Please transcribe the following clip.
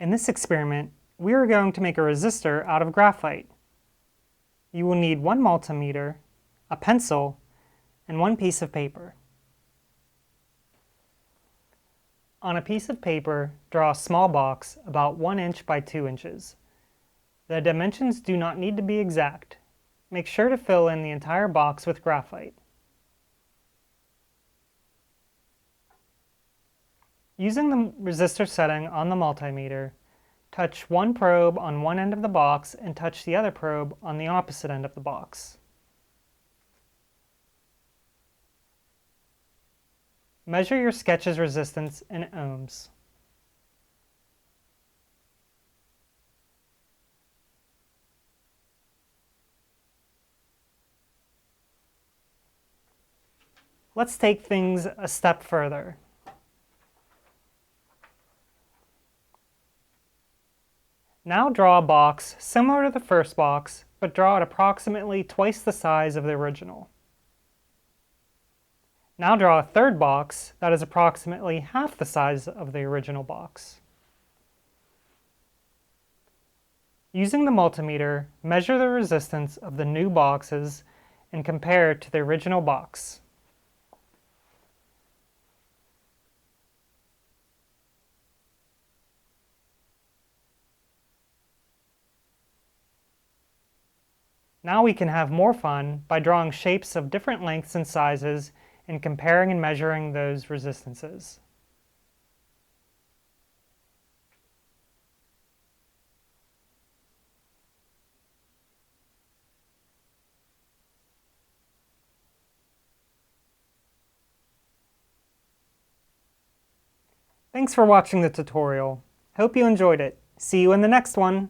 In this experiment, we are going to make a resistor out of graphite. You will need one multimeter, a pencil, and one piece of paper. On a piece of paper, draw a small box about 1 inch by 2 inches. The dimensions do not need to be exact. Make sure to fill in the entire box with graphite. Using the resistor setting on the multimeter, touch one probe on one end of the box and touch the other probe on the opposite end of the box. Measure your sketch's resistance in ohms. Let's take things a step further. Now draw a box similar to the first box, but draw it approximately twice the size of the original. Now draw a third box that is approximately half the size of the original box. Using the multimeter, measure the resistance of the new boxes and compare it to the original box. Now we can have more fun by drawing shapes of different lengths and sizes and comparing and measuring those resistances. Thanks for watching the tutorial. Hope you enjoyed it. See you in the next one.